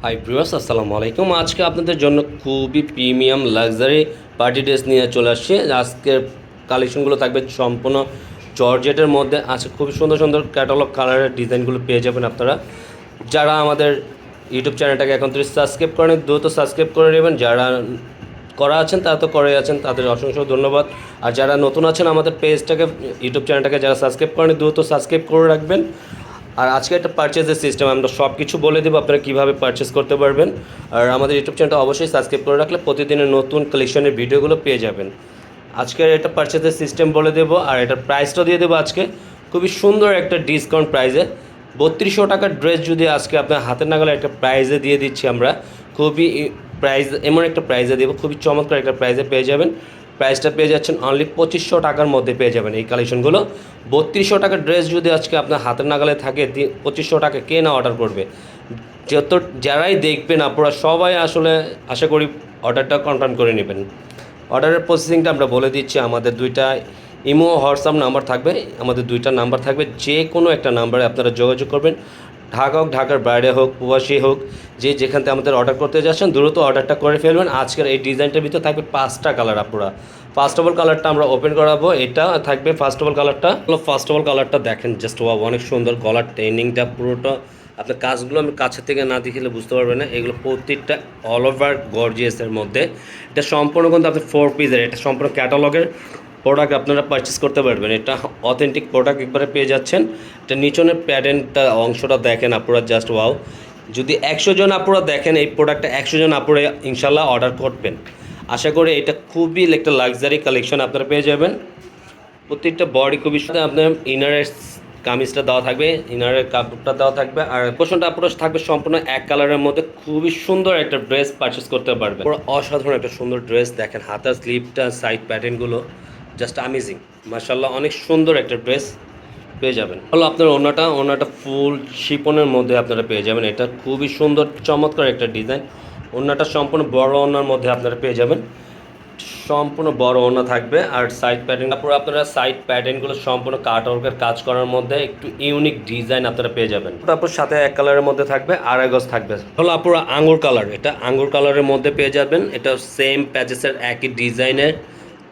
Hi viewers, আসসালামু আলাইকুম। আজকে আপনাদের জন্য খুবই প্রিমিয়াম লাক্সারি পার্টি ড্রেস নিয়ে চলে আসছি। আজকের কালেকশনগুলো থাকবে সম্পূর্ণ জর্জেটের মধ্যে। আছে খুবই সুন্দর সুন্দর ক্যাটালগ কালারের ডিজাইনগুলো পেয়ে যাবেন আপনারা। যারা আমাদের ইউটিউব চ্যানেলটাকে এখন থেকে সাবস্ক্রাইব করেন, দ্রুত সাবস্ক্রাইব করে নেবেন। যারা করা আছেন তারা তো করে আছেন, তাদের অসংখ্য ধন্যবাদ। আর যারা নতুন আছেন আমাদের পেজটাকে, ইউটিউব চ্যানেলটাকে যারা সাবস্ক্রাইব করেন, দ্রুত সাবস্ক্রাইব করে রাখবেন। আর আজকে একটা পারচেজের সিস্টেম আমরা সব কিছু বলে দেবো আপনারা কীভাবে পারচেস করতে পারবেন। আর আমাদের ইউটিউব চ্যানেলটা অবশ্যই সাবস্ক্রাইব করে রাখলে প্রতিদিনের নতুন কালেকশনের ভিডিওগুলো পেয়ে যাবেন। আজকের একটা পারচেজের সিস্টেম বলে দেবো, আর এটার প্রাইসটাও দিয়ে দেবো আজকে খুবই সুন্দর একটা ডিসকাউন্ট প্রাইসে। 3200 টাকার ড্রেস যদি আজকে আপনার হাতের নাগালে একটা প্রাইজে দিয়ে দিচ্ছি আমরা। খুবই প্রাইস, এমন একটা প্রাইজে দেবো, খুবই চমৎকার একটা প্রাইজে পেয়ে যাবেন। প্রাইসটা পেয়ে যাচ্ছেন অনলি 2500 টাকার মধ্যে পেয়ে যাবেন এই কালেকশনগুলো। 3200 টাকার ড্রেস যদি আজকে আপনার হাতের নাগালে থাকে, 2500 টাকা কে না অর্ডার করবে? যারাই দেখবেন আপনারা সবাই আসলে আশা করি অর্ডারটা কনফার্ম করে নেবেন। অর্ডারের প্রসেসিংটা আমরা বলে দিচ্ছি। আমাদের দুইটা ইমো হোয়াটসঅ্যাপ নাম্বার থাকবে, আমাদের দুইটা নাম্বার থাকবে। যে কোনো একটা নাম্বারে আপনারা যোগাযোগ করবেন। ঢাকা হোক, ঢাকার বাইরে হোক, প্রবাসী হোক, যে যেখান থেকে আমাদের অর্ডার করতে যাচ্ছেন দ্রুত অর্ডারটা করে ফেলবেন। আজকের এই ডিজাইনটার ভিতরে থাকবে 5টা কালার। আপনারা ফার্স্ট অফ অল কালারটা আমরা ওপেন করাবো। এটা থাকবে ফার্স্ট অফ অল কালারটা। ফার্স্ট অফ অল কালারটা দেখেন, জাস্ট ওয়াও, অনেক সুন্দর গলার ট্রেনিংটা পুরোটা। আপনার কাজগুলো আমি কাছে থেকে না দেখলে বুঝতে পারবেন না। এগুলো প্রত্যেকটা অল ওভার গর্জিয়াসের মধ্যে। এটা সম্পূর্ণ কিন্তু আপনার 4 পিসের, এটা সম্পূর্ণ ক্যাটালগের প্রোডাক্ট আপনারা পারচেস করতে পারবেন। এটা অথেন্টিক প্রোডাক্ট একবারে পেয়ে যাচ্ছেন। এটা নিচনের প্যাটার্নটা অংশটা দেখেন আপনারা, জাস্ট ওয়াও। যদি 100 জন আপনারা দেখেন এই প্রোডাক্টটা, 100 জন আপনারা ইনশাল্লাহ অর্ডার করবেন। আশা করি এটা খুবই একটা লাক্সারি কালেকশন আপনারা পেয়ে যাবেন। প্রত্যেকটা বডি খুবই সুন্দর। আপনার ইনারের কামিজটা দেওয়া থাকবে, ইনারের কাপড়টা দেওয়া থাকবে, আর পোশনটা আপনার থাকবে সম্পূর্ণ এক কালারের মধ্যে। খুবই সুন্দর একটা ড্রেস পারচেস করতে পারবেন। পুরো অসাধারণ একটা সুন্দর ড্রেস দেখেন, হাতার স্লিপটা, সাইড প্যাটার্নগুলো জাস্ট অ্যামেজিং, মাশাআল্লাহ। অনেক সুন্দর একটা ড্রেস পেয়ে যাবেন। হলো আপনার ওনাটা ফুল শিপনের মধ্যে আপনারা পেয়ে যাবেন। এটা খুবই সুন্দর চমৎকার একটা ডিজাইন। ওনাটা সম্পূর্ণ বড় ওনার মধ্যে আপনারা পেয়ে যাবেন। সম্পূর্ণ বড় ওনা থাকবে। আর সাইড প্যাটার্ন, তারপর আপনারা সাইড প্যাটার্নগুলো সম্পূর্ণ কাটওয়ার্কের কাজ করার মধ্যে একটু ইউনিক ডিজাইন আপনারা পেয়ে যাবেন। তারপর সাথে এক কালারের মধ্যে থাকবে, আড়াই গজ থাকবে। হলো আপনারা আঙ্গুর কালার, এটা আঙ্গুর কালারের মধ্যে পেয়ে যাবেন। এটা সেম প্যাচেসের একই ডিজাইনের,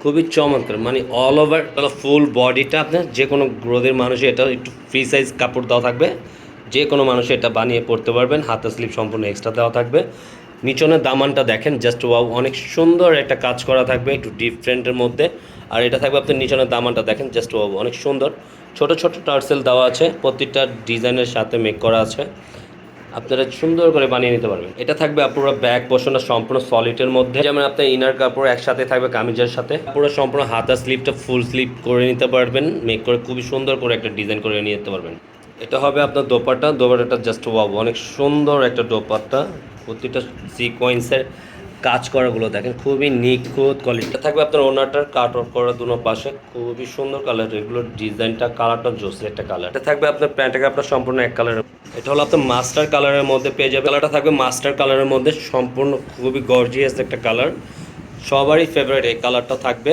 খুবই চমৎকার। মানে অল ওভার ফুল বডিটা আপনার যে কোনো গ্রোথের মানুষই এটা একটু ফ্রি সাইজ কাপড় দেওয়া থাকবে, যে কোনো মানুষ এটা বানিয়ে পড়তে পারবেন। হাতের স্লিপ সম্পূর্ণ এক্সট্রা দেওয়া থাকবে। নিচনের দামানটা দেখেন, জাস্ট ওয়াও, অনেক সুন্দর একটা কাজ করা থাকবে একটু ডিফারেন্টের মধ্যে। আর এটা থাকবে আপনার নিচনের দামানটা দেখেন, জাস্ট ওয়াও, অনেক সুন্দর। ছোট ছোট টার্সেল দেওয়া আছে, প্রত্যেকটা ডিজাইনের সাথে মেক করা আছে। আপনারা সুন্দর করে বানিয়ে নিতে পারবেন। এটা থাকবে আপনারা ব্যাক পোর্শনটা সম্পূর্ণ সলিডের মধ্যে, যেমন আপনার ইনার কাপড় একসাথে থাকবে কামিজের সাথে। পুরো সম্পূর্ণ হাতা স্লিপটা ফুল স্লিপ করে নিতে পারবেন, মেক করে খুবই সুন্দর করে একটা ডিজাইন করে নিয়ে যেতে পারবেন। এটা হবে আপনার দোপাট্টা জাস্ট ওয়াও, অনেক সুন্দর একটা দোপাট্টা। প্রতিটা সিকোয়েন্সের কাজ করাগুলো দেখেন, খুবই নিখুঁত কোয়ালিটি থাকবে। আপনার ওনারটার কাট অফ করা দুনো পাশে খুবই সুন্দর কালার। এগুলো ডিজাইনটা, কালারটা জোসের একটা কালার। এটা থাকবে আপনার প্যান্টটা আপনার সম্পূর্ণ এক কালার। এটা হলো আপনার মাস্টার কালারের মধ্যে পেয়ে যাবে। কালারটা থাকবে মাস্টার কালারের মধ্যে, সম্পূর্ণ খুবই গর্জিয়াস একটা কালার। সবারই ফেভারিট এই কালারটা থাকবে।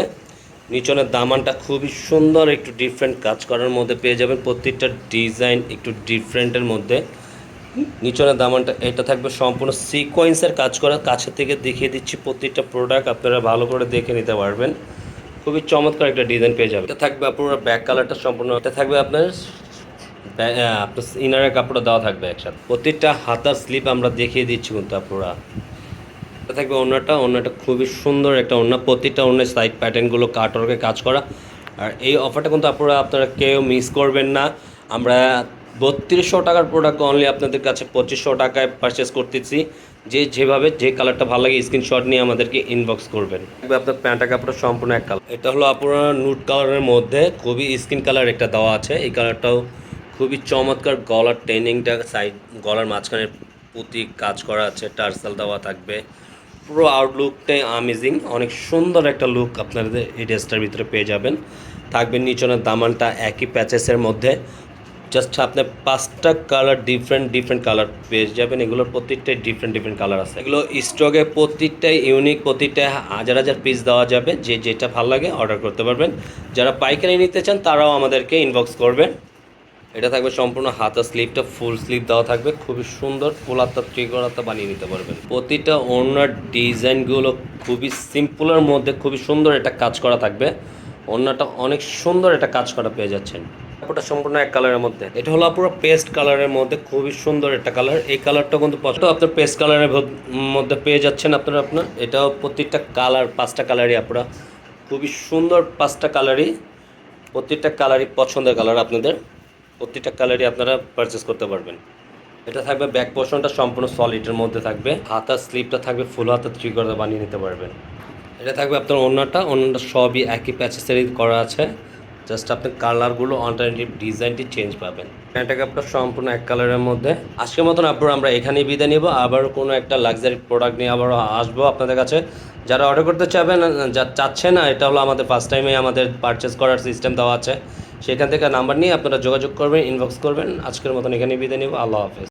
নিচনের দামানটা খুবই সুন্দর একটু ডিফারেন্ট কাজ করার মধ্যে পেয়ে যাবেন। প্রত্যেকটা ডিজাইন একটু ডিফারেন্টের মধ্যে। নিচনের দামানটা এটা থাকবে সম্পূর্ণ সিকোয়েন্সের কাজ করা। কাছে থেকে দেখিয়ে দিচ্ছি প্রত্যেকটা প্রোডাক্ট, আপনারা ভালো করে দেখে নিতে পারবেন। খুবই চমৎকার একটা ডিজাইন পেয়ে যাবে। এটা থাকবে আপনার ব্যাক কালারটা সম্পূর্ণ, এটা থাকবে আপনার ইনারের কাপড়টা দেওয়া থাকবে একসাথে। প্রত্যেকটা হাতার স্লিপ আমরা দেখিয়ে দিচ্ছি কিন্তু আপনারা। এটা থাকবে ওড়নাটা খুবই সুন্দর একটা ওড়না। প্রত্যেকটা ওড়নার সাইড প্যাটার্নগুলো কাটওয়ার্কে কাজ করা। আর এই অফারটা কিন্তু আপনারা কেউ মিস করবেন না। আমরা 3200 টাকার প্রোডাক্ট অনলি আপনাদের কাছে 2500 টাকায় পারচেস করতেছি। যেভাবে যে কালারটা ভালো লাগে স্ক্রিনশট নিয়ে আমাদেরকে ইনবক্স করবেন। আপনার প্যান্টটা কাপড়টা সম্পূর্ণ এক কালার। এটা হলো আপনার নুট কালারের মধ্যে খুবই স্কিন কালার একটা দেওয়া আছে। এই কালারটাও খুবই চমৎকার। গলার ট্রেনিংটা সাইড, গলার মাঝখানে পুঁতি কাজ করা আছে, টার্সাল দেওয়া থাকবে। পুরো আউটলুকটাই আমেজিং, অনেক সুন্দর একটা লুক আপনাদের এই ড্রেসটার ভিতরে পেয়ে যাবেন। থাকবে নিচনের দামানটা একই প্যাচেসের মধ্যে। জাস্ট আপনি 5টা কালার ডিফারেন্ট কালার পেয়ে যাবেন। এগুলোর প্রত্যেকটাই ডিফারেন্ট কালার আছে। এগুলো স্টকে প্রত্যেকটাই ইউনিক, প্রত্যেকটা হাজার পিস দেওয়া যাবে। যেটা ভালো লাগে অর্ডার করতে পারবেন। যারা পাইকারি নিতে চান তারাও আমাদেরকে ইনবক্স করবেন। এটা থাকবে সম্পূর্ণ হাতা স্লিভটা ফুল স্লিভ দেওয়া থাকবে, খুবই সুন্দর ফুল হাতা ত্রিকোণ হাতা বানিয়ে নিতে পারবেন। প্রতিটা ওড়নার ডিজাইনগুলো খুবই সিম্পলের মধ্যে খুবই সুন্দর একটা কাজ করা থাকবে। ওড়নাটা অনেক সুন্দর একটা কাজ করা পেয়ে যাচ্ছেন। কাপড়টা সম্পূর্ণ এক কালারের মধ্যে, এটা হলো পুরো পেস্ট কালারের মধ্যে খুবই সুন্দর একটা কালার। এই কালারটা কিন্তু পছন্দ আপনার পেস্ট কালারের মধ্যে পেয়ে যাচ্ছেন আপনার এটাও প্রত্যেকটা কালার 5টা কালারই আপনারা খুবই সুন্দর, 5টা কালারই প্রত্যেকটা কালারই পছন্দের কালার আপনাদের, প্রত্যেকটা কালারই আপনারা পারচেস করতে পারবেন। এটা থাকবে ব্যাক পোর্শনটা সম্পূর্ণ সলিডের মধ্যে থাকবে, হাতার স্লিপটা থাকবে ফুল হাতা ত্রিকোণা বানিয়ে নিতে পারবেন। এটা থাকবে আপনার ওড়নাটা সবই একই প্যাচেসেরই করা আছে, জাস্ট আপনার কালারগুলো অল্টারনেটিভ ডিজাইনটি চেঞ্জ পাবেন। এটাকে আপনার সম্পূর্ণ এক কালারের মধ্যে। আজকের মতন আপনারা আমরা এখানেই বিদায় নিব, আবার কোনো একটা লাক্সারি প্রোডাক্ট নিয়ে আবার আসবো আপনাদের কাছে। যারা অর্ডার করতে চাবেন, যা চাচ্ছেন না, এটা হলো আমাদের ফার্স্ট টাইমে আমাদের পারচেস করার সিস্টেম দেওয়া আছে, সেখান থেকে নাম্বার নিয়ে আপনারা যোগাযোগ করবেন, ইনবক্স করবেন। আজকের মতন এখানেই বিদায় নিব, আল্লাহ হাফেজ।